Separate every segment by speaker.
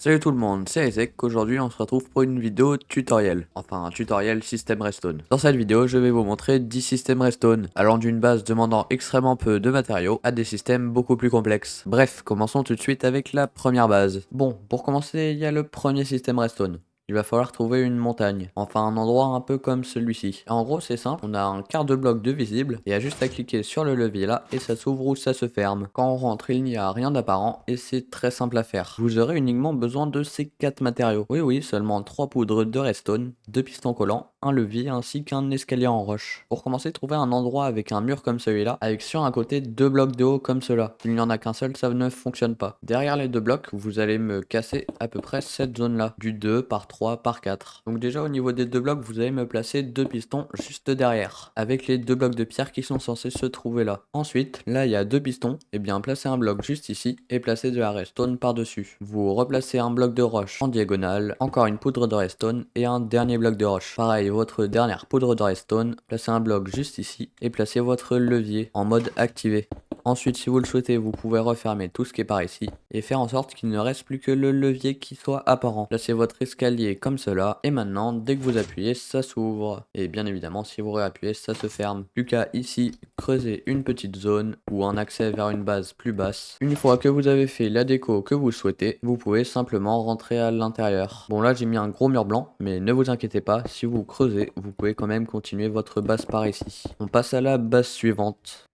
Speaker 1: Salut tout le monde, c'est Isaac. Aujourd'hui on se retrouve pour une vidéo tutoriel, enfin un tutoriel système Redstone. Dans cette vidéo je vais vous montrer 10 systèmes Redstone, allant d'une base demandant extrêmement peu de matériaux à des systèmes beaucoup plus complexes. Bref, commençons tout de suite avec la première base. Bon, pour commencer il y a le premier système Redstone. Il va falloir trouver une montagne, enfin un endroit un peu comme celui-ci. En gros c'est simple, on a un quart de bloc de visible, et il y a juste à cliquer sur le levier là et ça s'ouvre ou ça se ferme. Quand on rentre il n'y a rien d'apparent et c'est très simple à faire. Vous aurez uniquement besoin de ces 4 matériaux. Oui, seulement 3 poudres de redstone, 2 pistons collants, un levier ainsi qu'un escalier en roche. Pour commencer, trouvez un endroit avec un mur comme celui-là, avec sur un côté 2 blocs de haut comme cela. S'il n'y en a qu'un seul, ça ne fonctionne pas. Derrière les 2 blocs, vous allez me casser à peu près cette zone-là, du 2 par 3 par 4. Donc déjà au niveau des 2 blocs, vous allez me placer 2 pistons juste derrière, avec les 2 blocs de pierre qui sont censés se trouver là. Ensuite, là il y a 2 pistons, et bien placez un bloc juste ici, et placez de la redstone par-dessus. Vous replacez un bloc de roche en diagonale, encore une poudre de redstone, et un dernier bloc de roche. Pareil, votre dernière poudre de redstone, placez un bloc juste ici, et placez votre levier en mode activé. Ensuite, si vous le souhaitez, vous pouvez refermer tout ce qui est par ici et faire en sorte qu'il ne reste plus que le levier qui soit apparent. Placez votre escalier comme cela et maintenant, dès que vous appuyez, ça s'ouvre. Et bien évidemment, si vous réappuyez, ça se ferme. Plus qu'à ici, creuser une petite zone ou un accès vers une base plus basse. Une fois que vous avez fait la déco que vous souhaitez, vous pouvez simplement rentrer à l'intérieur. Bon là, j'ai mis un gros mur blanc, mais ne vous inquiétez pas, si vous creusez, vous pouvez quand même continuer votre base par ici. On passe à la base suivante.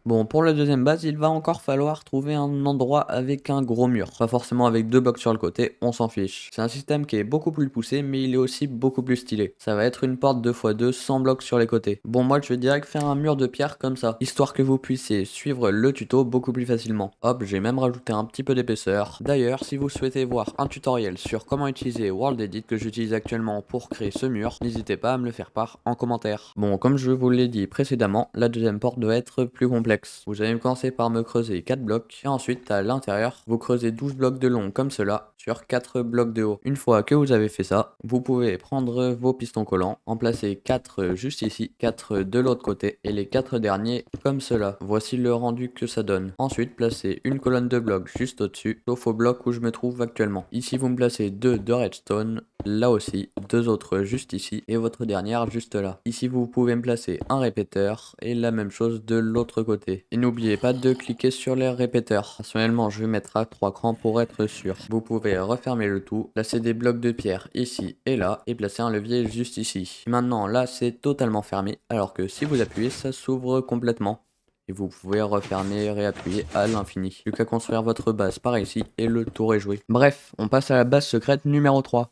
Speaker 1: Bon, pour la deuxième base, il va encore falloir trouver un endroit avec un gros mur. Pas forcément avec 2 blocs sur le côté, on s'en fiche. C'est un système qui est beaucoup plus poussé, mais il est aussi beaucoup plus stylé. Ça va être une porte 2x2 sans blocs sur les côtés. Bon, moi je vais direct faire un mur de pierre comme ça, histoire que vous puissiez suivre le tuto beaucoup plus facilement. Hop, j'ai même rajouté un petit peu d'épaisseur. D'ailleurs, si vous souhaitez voir un tutoriel sur comment utiliser World Edit que j'utilise actuellement pour créer ce mur, n'hésitez pas à me le faire part en commentaire. Bon, comme je vous l'ai dit précédemment, la deuxième porte doit être plus complexe. Vous allez commencer par me creuser 4 blocs et ensuite à l'intérieur, vous creusez 12 blocs de long comme cela sur 4 blocs de haut. Une fois que vous avez fait ça, vous pouvez prendre vos pistons collants, en placer 4 juste ici, 4 de l'autre côté et les 4 derniers comme cela. Voici le rendu que ça donne. Ensuite, placez une colonne de blocs juste au-dessus, sauf au bloc où je me trouve actuellement. Ici, vous me placez 2 de redstone, là aussi, 2 autres juste ici et votre dernière juste là. Ici, vous pouvez me placer un répéteur et la même chose de l'autre côté. Et n'oubliez pas de cliquer sur les répéteurs. Personnellement, je vais mettre à 3 crans pour être sûr. Vous pouvez refermer le tout, placer des blocs de pierre ici et là, et placer un levier juste ici. Maintenant, là, c'est totalement fermé, alors que si vous appuyez, ça s'ouvre complètement. Et vous pouvez refermer et réappuyer à l'infini. Plus qu'à construire votre base par ici, et le tour est joué. Bref, on passe à la base secrète numéro 3.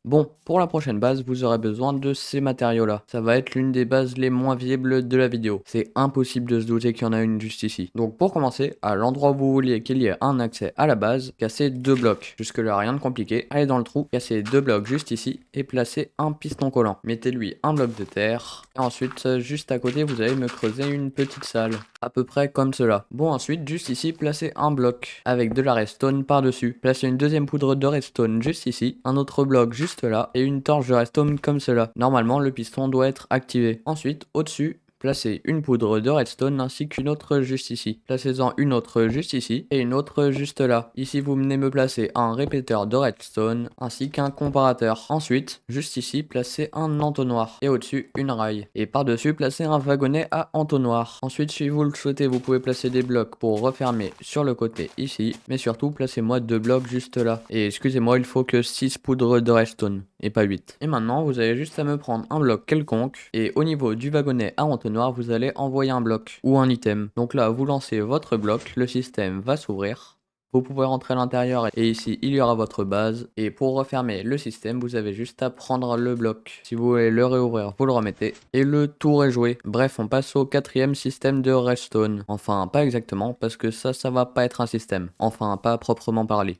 Speaker 1: Bon, pour la prochaine base, vous aurez besoin de ces matériaux-là. Ça va être l'une des bases les moins viables de la vidéo. C'est impossible de se douter qu'il y en a une juste ici. Donc pour commencer, à l'endroit où vous vouliez qu'il y ait un accès à la base, cassez 2 blocs. Jusque-là, rien de compliqué. Allez dans le trou, cassez 2 blocs juste ici et placez un piston collant. Mettez-lui un bloc de terre. Et ensuite, juste à côté, vous allez me creuser une petite salle. À peu près comme cela. Bon, ensuite, juste ici, placez un bloc avec de la redstone par-dessus. Placez une deuxième poudre de redstone juste ici, un autre bloc juste là, et une torche de redstone comme cela. Normalement, le piston doit être activé. Ensuite, au-dessus, placez une poudre de redstone ainsi qu'une autre juste ici. Placez-en une autre juste ici et une autre juste là. Ici, vous venez me placer un répéteur de redstone ainsi qu'un comparateur. Ensuite, juste ici, placez un entonnoir et au-dessus, une rail. Et par-dessus, placez un wagonnet à entonnoir. Ensuite, si vous le souhaitez, vous pouvez placer des blocs pour refermer sur le côté ici. Mais surtout, placez-moi 2 blocs juste là. Et excusez-moi, il faut que 6 poudres de redstone et pas 8. Et maintenant, vous avez juste à me prendre un bloc quelconque et au niveau du wagonnet à entonnoir, vous allez envoyer un bloc ou un item. Donc là, vous lancez votre bloc, le système va s'ouvrir. Vous pouvez rentrer à l'intérieur et ici, il y aura votre base. Et pour refermer le système, vous avez juste à prendre le bloc. Si vous voulez le réouvrir, vous le remettez. Et le tour est joué. Bref, on passe au 4e système de redstone. Enfin, pas exactement, parce que ça va pas être un système. Enfin, pas proprement parlé.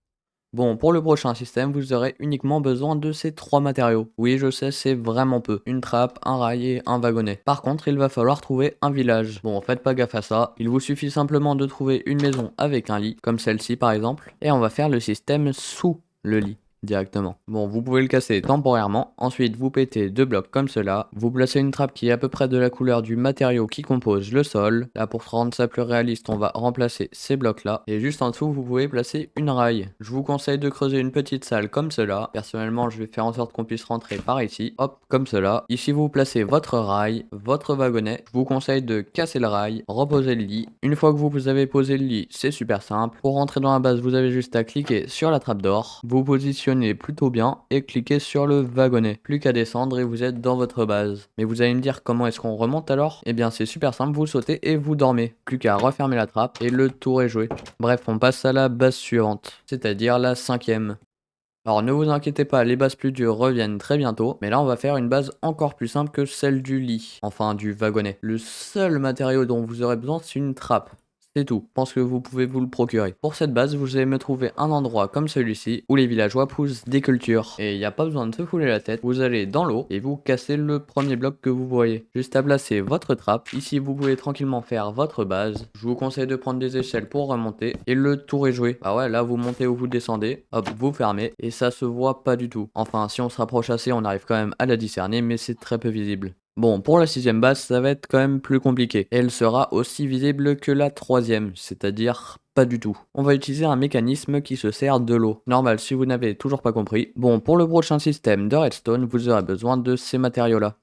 Speaker 1: Bon, pour le prochain système, vous aurez uniquement besoin de ces 3 matériaux. Oui, je sais, c'est vraiment peu. Une trappe, un rail et un wagonnet. Par contre, il va falloir trouver un village. Bon, faites pas gaffe à ça. Il vous suffit simplement de trouver une maison avec un lit, comme celle-ci par exemple. Et on va faire le système sous le lit. directement. Bon, vous pouvez le casser temporairement, ensuite vous pétez 2 blocs comme cela, vous placez une trappe qui est à peu près de la couleur du matériau qui compose le sol. Là, pour rendre ça plus réaliste, on va remplacer ces blocs là, et juste en dessous vous pouvez placer une rail. Je vous conseille de creuser une petite salle comme cela. Personnellement, je vais faire en sorte qu'on puisse rentrer par ici, hop, comme cela. Ici vous placez votre rail, votre wagonnet. Je vous conseille de casser le rail, reposer le lit. Une fois que vous avez posé le lit, c'est super simple. Pour rentrer dans la base, vous avez juste à cliquer sur la trappe d'or, vous positionnez plutôt bien et cliquez sur le wagonnet. Plus qu'à descendre et vous êtes dans votre base. Mais vous allez me dire comment est-ce qu'on remonte alors? Eh bien c'est super simple, vous sautez et vous dormez. Plus qu'à refermer la trappe et le tour est joué. Bref, on passe à la base suivante, c'est-à-dire la 5e. Alors ne vous inquiétez pas, les bases plus dures reviennent très bientôt, mais là on va faire une base encore plus simple que celle du lit, enfin du wagonnet. Le seul matériau dont vous aurez besoin, c'est une trappe. C'est tout, je pense que vous pouvez vous le procurer. Pour cette base, vous allez me trouver un endroit comme celui-ci, où les villageois poussent des cultures. Et il n'y a pas besoin de se fouler la tête, vous allez dans l'eau, et vous cassez le premier bloc que vous voyez. Juste à placer votre trappe, ici vous pouvez tranquillement faire votre base. Je vous conseille de prendre des échelles pour remonter, et le tour est joué. Ah ouais, là vous montez ou vous descendez, hop, vous fermez, et ça se voit pas du tout. Enfin, si on se rapproche assez, on arrive quand même à la discerner, mais c'est très peu visible. Bon, pour la 6e base, ça va être quand même plus compliqué. Elle sera aussi visible que la 3e, c'est-à-dire pas du tout. On va utiliser un mécanisme qui se sert de l'eau. Normal, si vous n'avez toujours pas compris. Bon, pour le prochain système de redstone, vous aurez besoin de ces matériaux-là.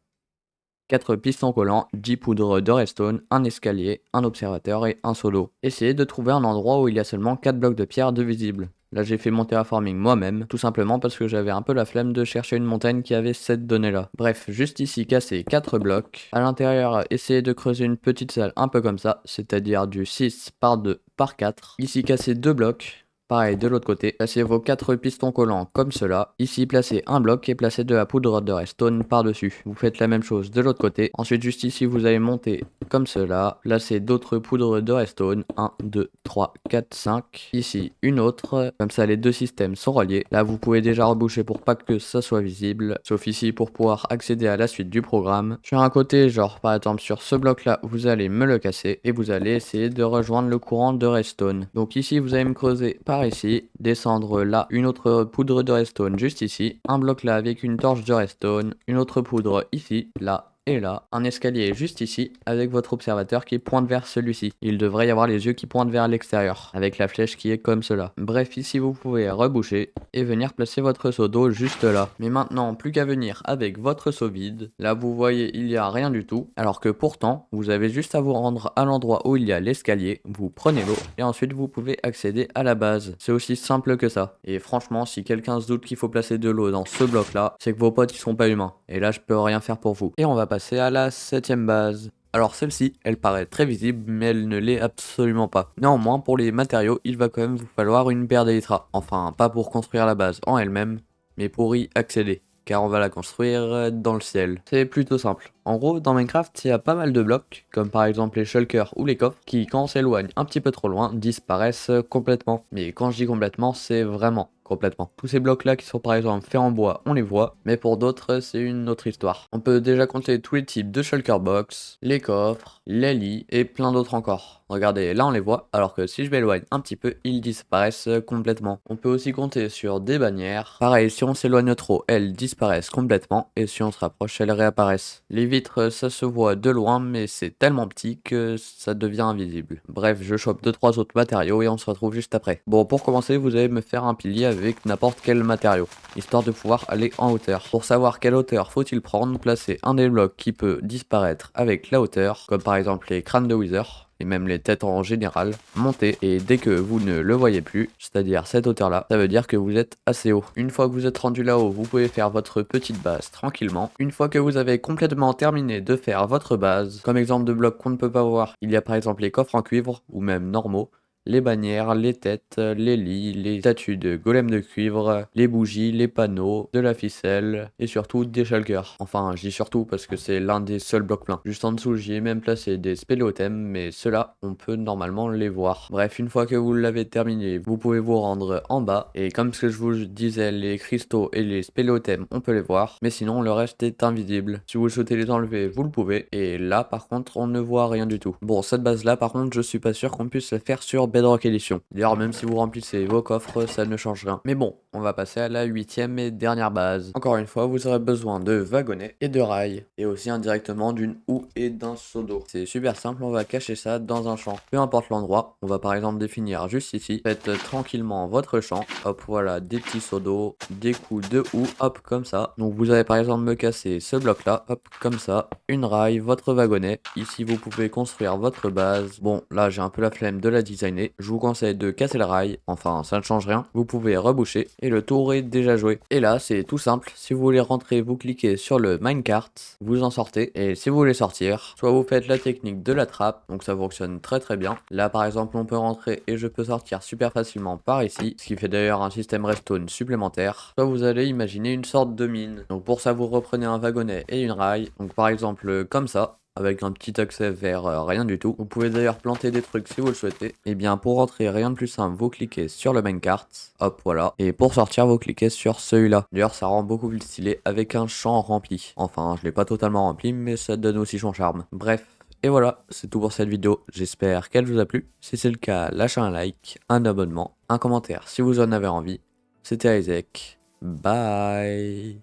Speaker 1: 4 pistons collants, 10 poudres de redstone, un escalier, un observateur et un seau d'eau. Essayez de trouver un endroit où il y a seulement 4 blocs de pierre de visible. Là j'ai fait mon terraforming moi-même, tout simplement parce que j'avais un peu la flemme de chercher une montagne qui avait cette donnée-là. Bref, juste ici casser 4 blocs. À l'intérieur, essayez de creuser une petite salle un peu comme ça, c'est-à-dire du 6 par 2 par 4. Ici casser 2 blocs. Pareil de l'autre côté, placez vos 4 pistons collants comme cela. Ici placez un bloc et placez de la poudre de redstone par-dessus. Vous faites la même chose de l'autre côté. Ensuite juste ici vous allez monter comme cela. Placez d'autres poudres de redstone. 1, 2, 3, 4, 5. Ici une autre. Comme ça les deux systèmes sont reliés. Là vous pouvez déjà reboucher pour pas que ça soit visible. Sauf ici pour pouvoir accéder à la suite du programme. Sur un côté, genre par exemple sur ce bloc là, vous allez me le casser. Et vous allez essayer de rejoindre le courant de redstone. Donc ici vous allez me creuser par ici, descendre là, une autre poudre de redstone juste ici, un bloc là avec une torche de redstone, une autre poudre ici, là, et là, un escalier juste ici, avec votre observateur qui pointe vers celui-ci. Il devrait y avoir les yeux qui pointent vers l'extérieur, avec la flèche qui est comme cela. Bref, ici vous pouvez reboucher, et venir placer votre seau d'eau juste là. Mais maintenant, plus qu'à venir avec votre seau vide. Là vous voyez, il n'y a rien du tout, alors que pourtant, vous avez juste à vous rendre à l'endroit où il y a l'escalier, vous prenez l'eau, et ensuite vous pouvez accéder à la base. C'est aussi simple que ça. Et franchement, si quelqu'un se doute qu'il faut placer de l'eau dans ce bloc là, c'est que vos potes ils sont pas humains. Et là je peux rien faire pour vous. Et on va passer à la 7e base. Alors celle-ci, elle paraît très visible, mais elle ne l'est absolument pas. Néanmoins, pour les matériaux, il va quand même vous falloir une paire d'élytras. Enfin, pas pour construire la base en elle-même, mais pour y accéder. Car on va la construire dans le ciel. C'est plutôt simple. En gros, dans Minecraft, il y a pas mal de blocs, comme par exemple les shulkers ou les coffres, qui quand on s'éloigne un petit peu trop loin, disparaissent complètement. Mais quand je dis complètement, c'est vraiment complètement. Tous ces blocs là qui sont par exemple faits en bois, on les voit, mais pour d'autres, c'est une autre histoire. On peut déjà compter tous les types de shulker box, les coffres, les lits et plein d'autres encore. Regardez, là on les voit, alors que si je m'éloigne un petit peu, ils disparaissent complètement. On peut aussi compter sur des bannières. Pareil, si on s'éloigne trop, elles disparaissent complètement, et si on se rapproche, elles réapparaissent. Les vitres, ça se voit de loin, mais c'est tellement petit que ça devient invisible. Bref, je chope 2-3 autres matériaux et on se retrouve juste après. Bon, pour commencer, vous allez me faire un pilier avec n'importe quel matériau, histoire de pouvoir aller en hauteur. Pour savoir quelle hauteur faut-il prendre, placer un des blocs qui peut disparaître avec la hauteur, comme par exemple les crânes de Wither, et même les têtes en général, montez, et dès que vous ne le voyez plus, c'est-à-dire cette hauteur là, ça veut dire que vous êtes assez haut. Une fois que vous êtes rendu là-haut, vous pouvez faire votre petite base tranquillement. Une fois que vous avez complètement terminé de faire votre base, comme exemple de bloc qu'on ne peut pas voir, il y a par exemple les coffres en cuivre, ou même normaux, les bannières, les têtes, les lits, les statues de golems de cuivre, les bougies, les panneaux, de la ficelle et surtout des shulkers. Enfin, je dis surtout parce que c'est l'un des seuls blocs pleins. Juste en dessous, j'y ai même placé des spéléothèmes, mais ceux-là, on peut normalement les voir. Bref, une fois que vous l'avez terminé, vous pouvez vous rendre en bas. Et comme ce que je vous disais, les cristaux et les spéléothèmes, on peut les voir, mais sinon le reste est invisible. Si vous souhaitez les enlever, vous le pouvez. Et là, par contre, on ne voit rien du tout. Bon, cette base-là, par contre, je suis pas sûr qu'on puisse le faire sur Bedrock Edition. D'ailleurs, même si vous remplissez vos coffres, ça ne change rien. Mais bon, on va passer à la 8e et dernière base. Encore une fois, vous aurez besoin de wagonnets et de rails, et aussi indirectement d'une houe et d'un seau d'eau. C'est super simple, on va cacher ça dans un champ. Peu importe l'endroit, on va par exemple définir juste ici. Faites tranquillement votre champ. Hop, voilà, des petits seaux d'eau, des coups de houe, hop, comme ça. Donc vous allez par exemple me casser ce bloc là, hop, comme ça. Une rail, votre wagonnet. Ici, vous pouvez construire votre base. Bon, là, j'ai un peu la flemme de la designer. Je vous conseille de casser le rail. Enfin, ça ne change rien. Vous pouvez reboucher et le tour est déjà joué. Et là, c'est tout simple. Si vous voulez rentrer, vous cliquez sur le minecart, vous en sortez. Et si vous voulez sortir, soit vous faites la technique de la trappe, donc ça fonctionne très bien. Là, par exemple, on peut rentrer et je peux sortir super facilement par ici, ce qui fait d'ailleurs un système redstone supplémentaire. Soit vous allez imaginer une sorte de mine. Donc pour ça, vous reprenez un wagonnet et une rail. Donc par exemple, comme ça, avec un petit accès vers rien du tout. Vous pouvez d'ailleurs planter des trucs si vous le souhaitez. Et bien pour rentrer, rien de plus simple, vous cliquez sur le minecart, hop voilà. Et pour sortir, vous cliquez sur celui-là. D'ailleurs ça rend beaucoup plus stylé avec un champ rempli. Enfin, je l'ai pas totalement rempli, mais ça donne aussi son charme. Bref. Et voilà, c'est tout pour cette vidéo, j'espère qu'elle vous a plu. Si c'est le cas, lâchez un like, un abonnement, un commentaire si vous en avez envie. C'était Isaac, bye.